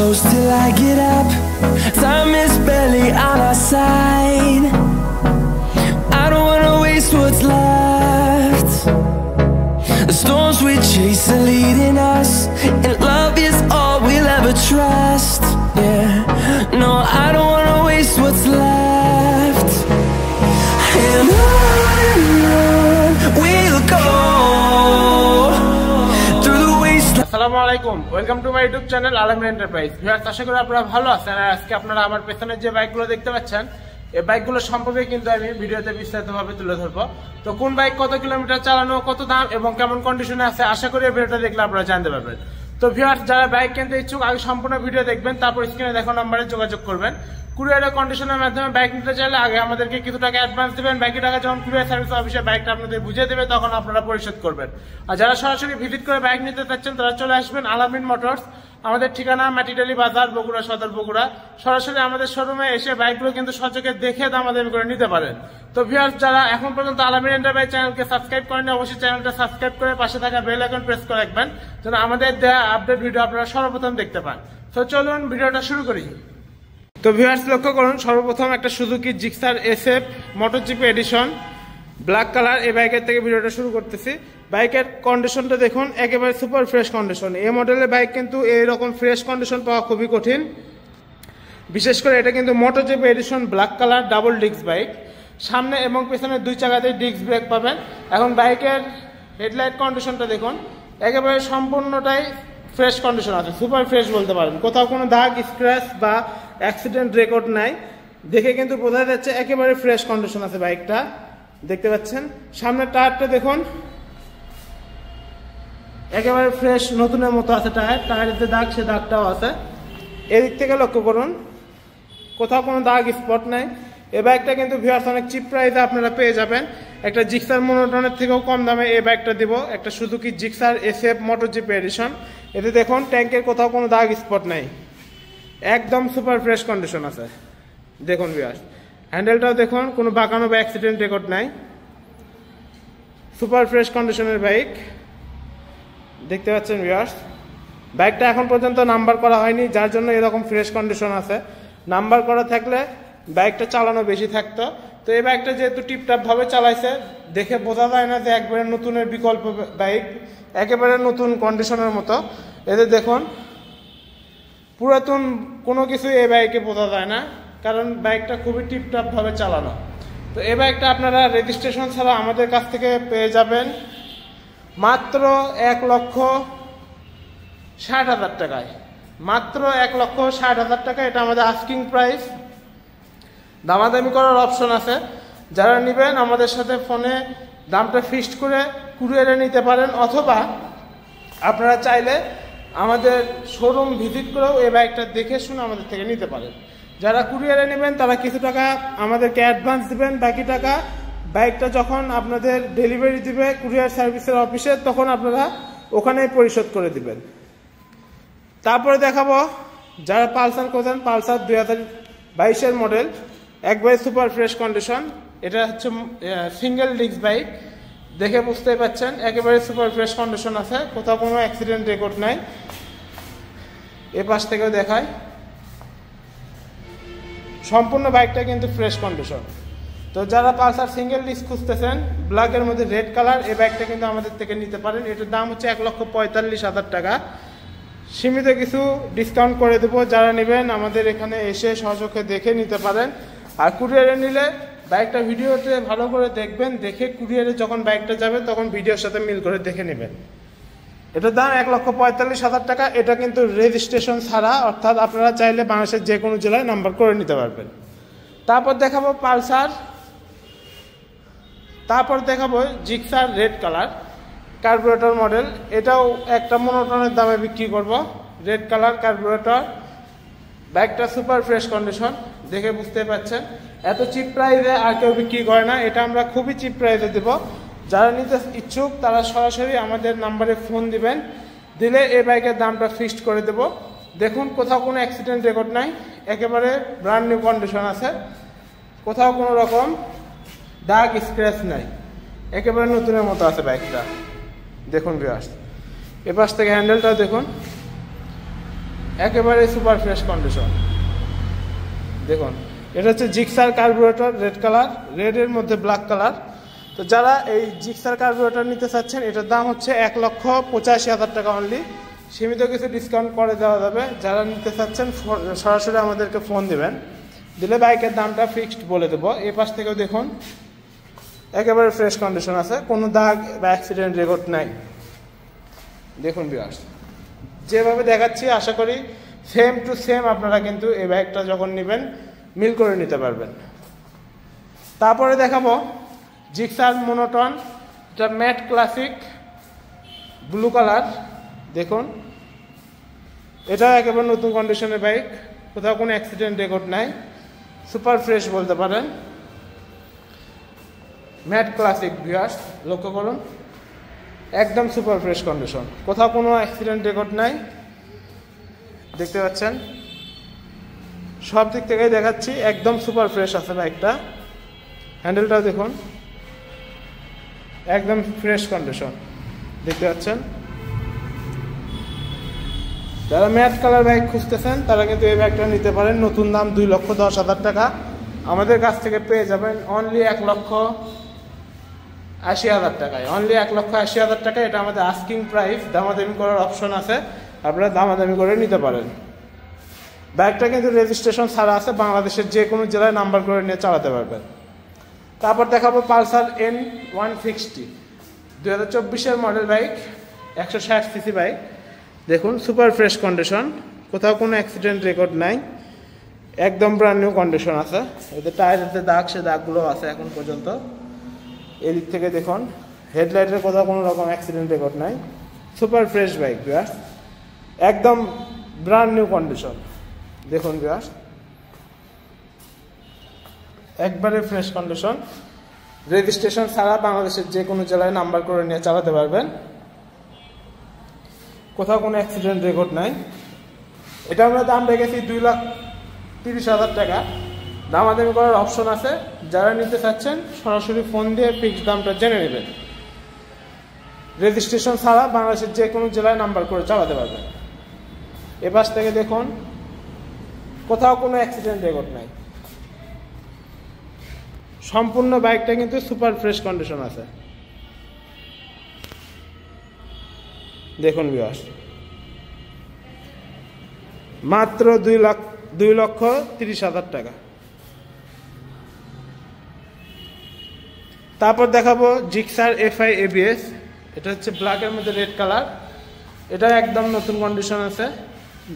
close till I get up. Time is barely on our side. I don't wanna waste what's left. The storms we chase are leading us, and love is all we'll ever trust. Yeah, no, I don't wanna waste what's left. And on we'll go through the wasteland. আসসালামু আলাইকুম, welcome to my YouTube channel আলামিন enterprise. Viewers, আশা করি আপনারা ভালো আছেন। আর আজকে আপনারা আমার পেছনে যে বাইকগুলো দেখতে পাচ্ছেন, এই বাইকগুলো সম্পর্কে কিন্তু আমি ভিডিওতে বিস্তারিতভাবে তুলে ধরবো। তো কোন বাইক কত কিলোমিটার চালানো, কত দাম এবং কেমন কন্ডিশনে আছে, আশা করি এই ভিডিওটা দেখলে আপনারা জানতে পারবেন। তো ভিউয়ার্স, যারা বাইক কিনতে ইচ্ছুক আগে সম্পূর্ণ ভিডিও দেখবেন, তারপর স্ক্রিনে দেখানো নম্বরে যোগাযোগ করবেন। কুরিয়ারের কন্ডিশনের মাধ্যমে বাইক নিতে চাইলে আগে আমাদেরকে কিছু টাকা অ্যাডভান্স দেবেন, বাকি টাকা যখন কুরিয়ার সার্ভিস অফিসে বাইকটা আপনাদের বুঝিয়ে দেবে তখন আপনারা পরিশোধ করবেন। আর যারা সরাসরি ভিজিট করে বাইক নিতে চাচ্ছেন তারা চলে আসবেন আলামিন মোটরস। আমাদের ঠিকানা মাটিডালি বাজার, বগুড়া সদর বগুড়া। সরাসরি আমাদের শোরুমে এসে বাইকগুলো কিন্তু সচকে দেখে দামাদামি করে নিতে পারেন। তো ভিউয়ার্স, যারা এখন পর্যন্ত আলামিন এন্টারপ্রাইজ চ্যানেলকে সাবস্ক্রাইব করেন, অবশ্যই চ্যানেলটা সাবস্ক্রাইব করে পাশে থাকা বেল আইকন প্রেস করে রাখবেন যেন আমাদের দেওয়া আপডেট ভিডিও আপনারা সর্বপ্রথম দেখতে পান। তো চলুন ভিডিওটা শুরু করি। তো ভিউয়ার্স, লক্ষ্য করুন, সর্বপ্রথম একটা Suzuki Gixxer SF MotoGP edition black colour, এই বাইকের থেকে ভিডিওটা শুরু করতেছি। বাইকের কন্ডিশনটা দেখুন, একেবারে সুপার ফ্রেশ কন্ডিশন। এই মডেলের বাইক কিন্তু এইরকম ফ্রেশ কন্ডিশন পাওয়া খুবই কঠিন। বিশেষ করে এটা কিন্তু MotoGP edition black colour double disc bike. সামনে এবং পেছনে দুই চাকাতেই ডিস্ক ব্রেক পাবেন। এখন বাইকের হেডলাইট কন্ডিশনটা দেখুন, একেবারে সম্পূর্ণটাই ফ্রেশ কন্ডিশন আছে, সুপার ফ্রেশ বলতে পারেন। কোথাও কোনো দাগ, স্ক্র্যাচ বা অ্যাক্সিডেন্ট রেকর্ড নাই। দেখে কিন্তু বোঝা যাচ্ছে একেবারে ফ্রেশ কন্ডিশন আছে বাইকটা, দেখতে পাচ্ছেন। সামনের টায়ারটা দেখুন, একেবারে ফ্রেশ নতুনের মতো আছে টায়ার। টায়ারের যে দাগ, সে দাগটাও আছে। এদিক থেকে লক্ষ্য করুন, কোথাও কোনো দাগ স্পট নাই। এই বাইকটা কিন্তু ভিউয়ার্স অনেক চিপ প্রাইসে আপনারা পেয়ে যাবেন। একটা জিক্সার মনোটনের থেকেও কম দামে এই বাইকটা দিব, একটা Suzuki Gixxer SF MotoGP addition. এতে দেখুন ট্যাঙ্কের কোথাও কোনো দাগ স্পট নাই, একদম সুপার ফ্রেশ কন্ডিশন আছে। দেখুন ভিউয়ার্স, হ্যান্ডেলটাও দেখুন, কোনো বাঁকানো বা অ্যাক্সিডেন্ট রেকর্ড নাই। সুপার ফ্রেশ কন্ডিশনের বাইক, দেখতে পাচ্ছেন ভিউয়ার্স। বাইকটা এখন পর্যন্ত নাম্বার করা হয়নি, যার জন্য এরকম ফ্রেশ কন্ডিশন আছে। নাম্বার করা থাকলে বাইকটা চালানো বেশি থাকতো। তো এই বাইকটা যেহেতু টিপটাপ ভাবে চালাইছে, দেখে বোঝা যায় না যে একবারে নতুনের বিকল্প বাইক, একেবারে নতুন কন্ডিশনের মতো। এতে দেখুন পুরাতন কোনো কিছু এই বাইকে বোঝা যায় না, কারণ বাইকটা খুবই টিপটাপ ভাবে চালানো। তো এই বাইকটা আপনারা রেজিস্ট্রেশন ছাড়া আমাদের কাছ থেকে পেয়ে যাবেন মাত্র 1,60,000 টাকায়। মাত্র 1,60,000 টাকা, এটা আমাদের আস্কিং প্রাইস। দামাদামি করার অপশন আছে। যারা নেবেন আমাদের সাথে ফোনে দামটা ফিক্সড করে কুরিয়ারে নিতে পারেন, অথবা আপনারা চাইলে আমাদের শোরুম ভিজিট করেও এই বাইকটা দেখে শুনে আমাদের থেকে নিতে পারেন। যারা কুরিয়ারে নেবেন তারা কিছু টাকা আমাদেরকে অ্যাডভান্স দিবেন, বাকি টাকা বাইকটা যখন আপনাদের ডেলিভারি দিবে কুরিয়ার সার্ভিসের অফিসে, তখন আপনারা ওখানেই পরিশোধ করে দিবেন। তারপরে দেখাবো যারা পালসার খোঁজেন, পালসার 2022-এর মডেল, একবারে সুপার ফ্রেশ কন্ডিশন। এটা হচ্ছে সিঙ্গেল ডিস্ক বাইক, দেখে বুঝতেই পাচ্ছেন একেবারে সুপার ফ্রেশ কন্ডিশন আছে, কোথাও কোনো অ্যাক্সিডেন্ট রেকর্ড নাই। এ পাশ থেকেও দেখায়, সম্পূর্ণ বাইকটা কিন্তু ফ্রেশ কন্ডিশন। তো যারা পালসার সিঙ্গেল ডিস্ক খুঁজতেছেন ব্ল্যাকের মধ্যে রেড কালার, এই বাইকটা কিন্তু আমাদের থেকে নিতে পারেন। এটার দাম হচ্ছে 1,45,000 টাকা। সীমিত কিছু ডিসকাউন্ট করে দেবো, যারা নেবেন আমাদের এখানে এসে সহযোগে দেখে নিতে পারেন। আর কুরিয়ারে নিলে বাইকটা ভিডিওতে ভালো করে দেখবেন, দেখে কুরিয়ারে যখন বাইকটা যাবে তখন ভিডিওর সাথে মিল করে দেখে নেবেন। এটার দাম 1,45,000 টাকা। এটা কিন্তু রেজিস্ট্রেশন ছাড়া, অর্থাৎ আপনারা চাইলে বাংলাদেশের যে কোনো জেলায় নাম্বার করে নিতে পারবেন। তারপর দেখাবো পালসার, তারপর দেখাবো Gixxer red colour carburettor model. এটাও একটা মনোটনের দামে বিক্রি করব, রেড কালার কার্বুরেটর। বাইকটা সুপার ফ্রেশ কন্ডিশন, দেখে বুঝতে পাচ্ছেন। এত চিপ প্রাইসে আর কেউ বিক্রি করে না, এটা আমরা খুবই চিপ প্রাইসে দেব। যারা নিতে ইচ্ছুক তারা সরাসরি আমাদের নাম্বারে ফোন দিবেন, দিলে এই বাইকের দামটা ফিক্সড করে দেব। দেখুন কোথাও কোনো অ্যাক্সিডেন্ট রেকর্ড নাই, একেবারে ব্র্যান্ড নিউ কন্ডিশন আছে, কোথাও কোনো রকম দাগ স্ক্র্যাচ নাই, একেবারে নতুনের মতো আছে বাইকটা। দেখুন ভিউয়ার্স, এপাশ থেকে হ্যান্ডেলটা দেখুন, একেবারে সুপার ফ্রেশ কন্ডিশন। দেখুন এটা হচ্ছে জিক্সার কার্বুরেটর, রেড কালার, রেডের মধ্যে ব্ল্যাক কালার। তো যারা এই জিক্সার কার্বুরেটর নিতে চাচ্ছেন এটার দাম হচ্ছে 1,85,000 টাকা অনলি। সীমিত কিছু ডিসকাউন্ট করে দেওয়া যাবে। যারা নিতে চাচ্ছেন সরাসরি আমাদেরকে ফোন দিবেন, দিলে বাইকের দামটা ফিক্সড বলে দেবো। এই পাশ থেকেও দেখুন একেবারে ফ্রেশ কন্ডিশন আছে, কোনো দাগ বা অ্যাক্সিডেন্ট রেকর্ড নাই। দেখুন ভিউয়ার্স, যেভাবে দেখাচ্ছি আশা করি সেম টু সেম আপনারা কিন্তু এই বাইকটা যখন নেবেন মিল করে নিতে পারবেন। তারপরে দেখাবো জিক্সার মোনোটন, এটা ম্যাট ক্লাসিক ব্লু কালার। দেখুন এটা একেবারে নতুন কন্ডিশনের বাইক, কোথাও কোনো অ্যাক্সিডেন্ট রেকর্ড নাই, সুপার ফ্রেশ বলতে পারেন। ম্যাট ক্লাসিক ভিউয়ার্স, লক্ষ্য করুন একদম সুপার ফ্রেশ কন্ডিশন, কোথাও কোনো অ্যাক্সিডেন্ট রেকর্ড নাই। দেখতে পাচ্ছেন সব দিক থেকেই দেখাচ্ছি একদম সুপার ফ্রেশ আছে বাইকটা। হ্যান্ডেলটাও দেখুন একদম ফ্রেশ কন্ডিশন, দেখতে পাচ্ছেন। যারা ম্যাট কালার বাইক খুঁজতেছেন তারা কিন্তু এই বাইকটা নিতে পারেন। নতুন দাম 2,10,000 টাকা, আমাদের কাছ থেকে পেয়ে যাবেন অনলি 1,80,000 টাকায়। অনলি 1,80,000 টাকা, এটা আমাদের আস্কিং প্রাইস, দামাদামি করার অপশন আছে, আপনারা দামাদামি করে নিতে পারেন। বাইকটা কিন্তু রেজিস্ট্রেশন ছাড়া আছে, বাংলাদেশের যে কোনো জেলায় নাম্বার করে নিয়ে চালাতে পারবেন। তারপর দেখাবো পালসার N160, 2024-এর মডেল বাইক, 160 সিসি বাইক। দেখুন সুপার ফ্রেশ কন্ডিশন, কোথাও কোনো অ্যাক্সিডেন্ট রেকর্ড নাই, একদম ব্র্যান্ড নিউ কন্ডিশন আছে। এদের টায়ারের যে দাগ, সে দাগগুলো আছে এখন পর্যন্ত। এদিক থেকে দেখুন হেডলাইটের কোথাও কোনো রকম অ্যাক্সিডেন্ট রেকর্ড নাই, সুপার ফ্রেশ বাইক ভিউয়ার্স, একদম ব্র্যান্ড নিউ কন্ডিশন। দেখুন ভিউয়ার্স একবারে ফ্রেশ কন্ডিশন, রেজিস্ট্রেশন ছাড়া বাংলাদেশের যে কোনো জেলায় নাম্বার করে নিয়ে চালাতে পারবেন, কোথাও কোনো অ্যাক্সিডেন্ট রেকর্ড নাই। এটা আমরা দাম রেখেছি 2,30,000 টাকা, দামাদামি করার অপশন আছে। যারা নিতে চাচ্ছেন সরাসরি ফোন দিয়ে ফিক্সড দামটা জেনে নেবেন। রেজিস্ট্রেশন ছাড়া বাংলাদেশের যে কোনো জেলায় নাম্বার করে চালাতে পারবেন। এপাশ থেকে দেখুন কোথাও কোনো অ্যাক্সিডেন্ট রেকর্ড নাই, সম্পূর্ণ বাইকটা কিন্তু সুপার ফ্রেশ কন্ডিশন আছে। দেখুন ভিউয়ার্স মাত্র 2,30,000 টাকা। তারপর দেখাবো জিক্সার FI ABS, এটা হচ্ছে ব্ল্যাকের মধ্যে রেড কালার, এটা একদম নতুন কন্ডিশন আছে।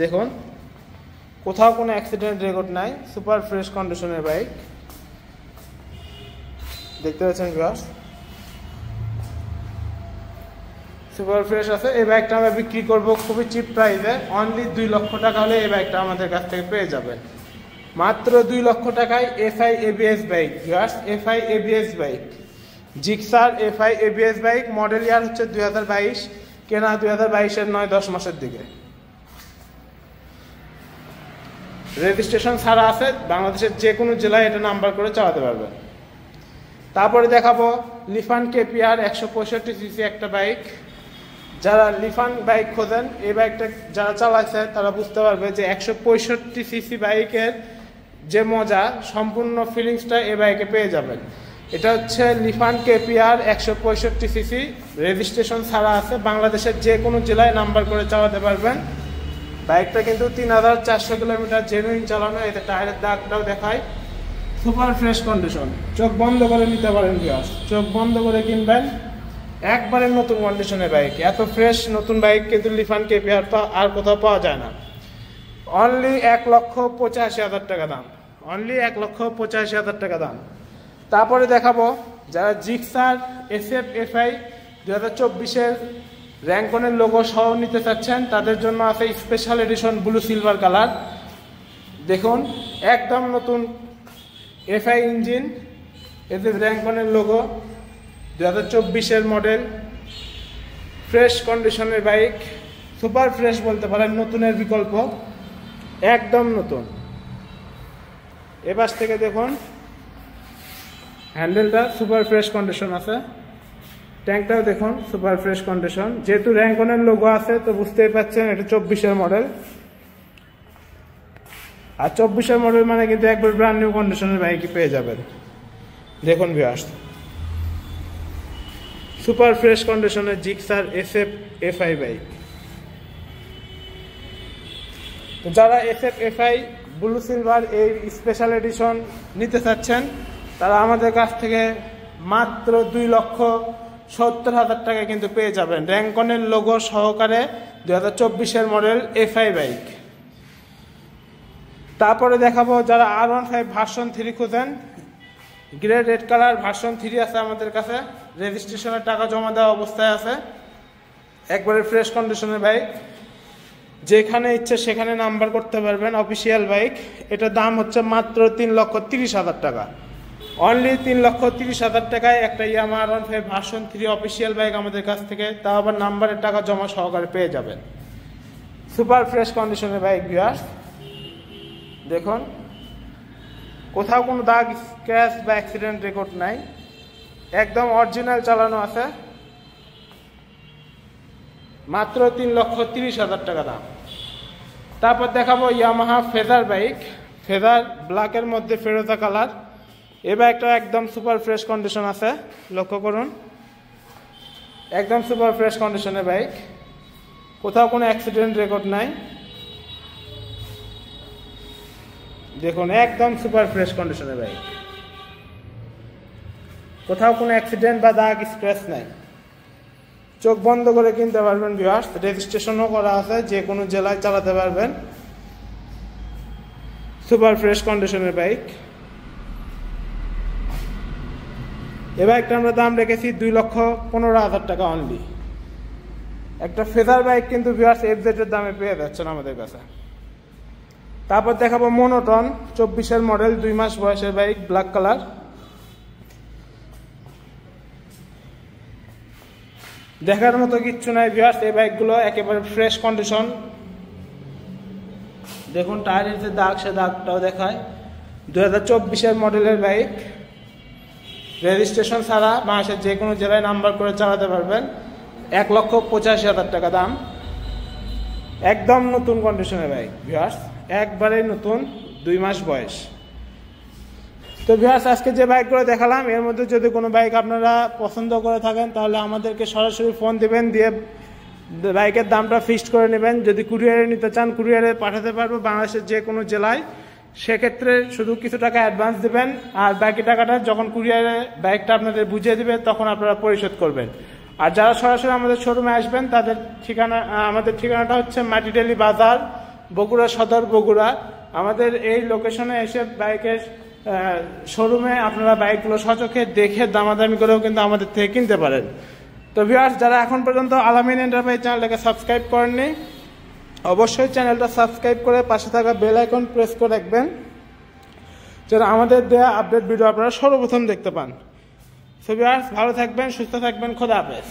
দেখুন কোথাও কোনো অ্যাক্সিডেন্ট রেকর্ড নাই, সুপার ফ্রেশ কন্ডিশনের বাইক, দেখতে পাচ্ছেন ভিউয়ার্স সুপার ফ্রেশ আছে। এই বাইকটা আমরা বিক্রি করবো খুবই চিপ প্রাইসে, অনলি 2 লক্ষ টাকা হলে এই বাইকটা আমাদের কাছ থেকে পেয়ে যাবেন। মাত্র 2 লক্ষ টাকায় FI ABS bike viewers, FI ABS bike, Gixxer FI ABS bike. Model ইয়ার হচ্ছে 2022, কেনা 2022-এর 9-10 মাসের দিকে। রেজিস্ট্রেশন ছাড়া আছে, বাংলাদেশের যে কোনো জেলায় এটা নাম্বার করে চালাতে পারবেন। তারপরে দেখাবো লিফান KPR 165 সিসি একটা বাইক। যারা লিফান বাইক খোঁজেন, এই বাইকটা যারা চালাচ্ছে তারা বুঝতে পারবে যে 165 সিসি বাইকের যে মজা, সম্পূর্ণ ফিলিংসটা এই বাইকে পেয়ে যাবেন। এটা হচ্ছে লিফান KPR 165 সিসি, রেজিস্ট্রেশন ছাড়া আছে, বাংলাদেশের যে কোনো জেলায় নাম্বার করে চালাতে পারবেন। বাইকটা কিন্তু 3,400 কিলোমিটার জেনুইন চালানো, এতে টায়ারের দাগটাও দেখায়, সুপার ফ্রেশ কন্ডিশন। চোখ বন্ধ করে নিতে পারেন ভিউয়ার্স, চোখ বন্ধ করে কিনবেন, একবারে নতুন কন্ডিশনের বাইক। এত ফ্রেশ নতুন বাইক কিন্তু লিফান KPR আর কোথাও পাওয়া যায় না। অনলি 1,85,000 টাকা দাম, অনলি 1,85,000 টাকা দাম। তারপরে দেখাবো যারা জিক্সার SF FI 2024-এর র্যাঙ্কনের লোগো সহ নিতে চাচ্ছেন, তাদের জন্য আছে special edition blue silver colour. দেখুন একদম নতুন FI ইঞ্জিন, এতে র্যাঙ্কনের লোগো, 2024-এর মডেল, ফ্রেশ কন্ডিশনের বাইক, সুপার ফ্রেশ বলতে পারেন, নতুনের বিকল্প, একদম নতুন। এপাশ থেকে দেখুন হ্যান্ডেলটা সুপার ফ্রেশ কন্ডিশন আছে, ট্যাঙ্কটাও দেখুন সুপার ফ্রেশ কন্ডিশন। যেহেতু র্যাঙ্কনের লোগো আছে তো বুঝতেই পারছেন এটা 24-এর মডেল। আর 24-এর মডেল মানে কিন্তু একবার ব্র্যান্ড নিউ কন্ডিশনের বাইকই পেয়ে যাবেন। দেখুন ভিউয়ার্স, সুপার ফ্রেশ কন্ডিশনের জিক্সার SF FI বাইক। তো যারা SF FI ব্লু সিলভার এই স্পেশাল এডিশন নিতে চাচ্ছেন তারা আমাদের কাছ থেকে মাত্র 2,70,000 টাকা কিন্তু পেয়ে যাবেন র্যাঙ্কনের লোগো সহকারে 2024-এর মডেল FI বাইক। তারপরে দেখাবো যারা R15 ভার্সন 3 খুঁজেন, গ্রে রেড কালার ভার্সন 3 আছে আমাদের কাছে, রেজিস্ট্রেশনের টাকা জমা দেওয়া অবস্থায় আছে, একবারে ফ্রেশ কন্ডিশনের বাইক, যেখানে ইচ্ছে সেখানে নাম্বার করতে পারবেন, অফিসিয়াল বাইক। এটার দাম হচ্ছে মাত্র 3,30,000 টাকা, অনলি 3,30,000 টাকায় একটা Yamaha R15 version 3 official bike আমাদের কাছ থেকে, তাও আবার নাম্বারের টাকা জমা সহকারে পেয়ে যাবেন। সুপার ফ্রেশ কন্ডিশনের বাইক ভিউয়ার্স, দেখুন কোথাও কোনো দাগ স্ক্র্যাচ বা অ্যাক্সিডেন্ট রেকর্ড নাই, একদম অরিজিনাল চালানো আছে, মাত্র 3,30,000 টাকা দাম। তারপর দেখাবো ইয়ামাহা ফেজার বাইক, ফেজার ব্ল্যাকের মধ্যে ফেরোজা কালার। এই বাইকটা একদম সুপার ফ্রেশ কন্ডিশন আছে, লক্ষ্য করুন, একদম সুপার ফ্রেশ কন্ডিশনের বাইক, কোথাও কোনো অ্যাক্সিডেন্ট রেকর্ড নাই। দেখুন একদম সুপার ফ্রেশ কন্ডিশনের বাইক, কোথাও কোনো অ্যাক্সিডেন্ট বা দাগ স্ক্র্যাচ নাই, চোখ বন্ধ করে কিনতে পারবেন ভিউয়ার্স, রেজিস্ট্রেশনও করা আছে, যে কোনো জেলায় চালাতে পারবেন, সুপার ফ্রেশ কন্ডিশনের বাইক। এই বাইকটা আমরা দাম রেখেছি 2,15,000 টাকা অনলি। একটা ফেজার বাইক কিন্তু ভিউয়ার্স FZ এর দামে পেয়ে যাচ্ছেন আমাদের কাছে। তারপর দেখাবো মনোটন 24-এর মডেল, 2 মাস বয়সের বাইক, ব্ল্যাক কালার। দেখার মতো কিচ্ছু নাই ভিউয়ার্স, এই বাইকগুলো একেবারে ফ্রেশ কন্ডিশন। দেখুন টায়ারের যে দাগ সে দাগটাও দেখায়, 2024-এর মডেলের বাইক, রেজিস্ট্রেশন ছাড়া বাংলাদেশের যে কোনো জেলায় নাম্বার করে চালাতে পারবেন, 1,85,000 টাকা দাম, একদম নতুন কন্ডিশনের বাইক ভিউয়ার্স, একবারে নতুন, 2 মাস বয়স। তো ভিউয়ার্স আজকে যে বাইকগুলো দেখালাম এর মধ্যে যদি কোনো বাইক আপনারা পছন্দ করে থাকেন তাহলে আমাদেরকে সরাসরি ফোন দিবেন, দিয়ে বাইকের দামটা ফিক্সড করে নেবেন। যদি কুরিয়ারে নিতে চান কুরিয়ারে পাঠাতে পারবো বাংলাদেশের যে কোনো জেলায়, সেক্ষেত্রে শুধু কিছু টাকা অ্যাডভান্স দেবেন, আর বাকি টাকাটা যখন কুরিয়ারে বাইকটা আপনাদের বুঝিয়ে দিবে তখন আপনারা পরিশোধ করবেন। আর যারা সরাসরি আমাদের শোরুমে আসবেন তাদের ঠিকানা, আমাদের ঠিকানাটা হচ্ছে মাটিডেলি বাজার, বগুড়া সদর, বগুড়া। আমাদের এই লোকেশনে এসে বাইকের শোরুমে আপনারা বাইকগুলো সচক্ষে দেখে দামাদামি করেও কিন্তু আমাদের থেকে কিনতে পারেন। তো ভিউয়ার্স যারা এখন পর্যন্ত আলামিন এন্টারপ্রাইজ চ্যানেলটাকে সাবস্ক্রাইব করেননি অবশ্যই চ্যানেলটা সাবস্ক্রাইব করে পাশে থাকা বেল আইকন প্রেস করে রাখবেন, যেন আমাদের দেওয়া আপডেট ভিডিও আপনারা সর্বপ্রথম দেখতে পান। সো ভিউয়ার্স ভালো থাকবেন, সুস্থ থাকবেন, খোদা হাফেজ।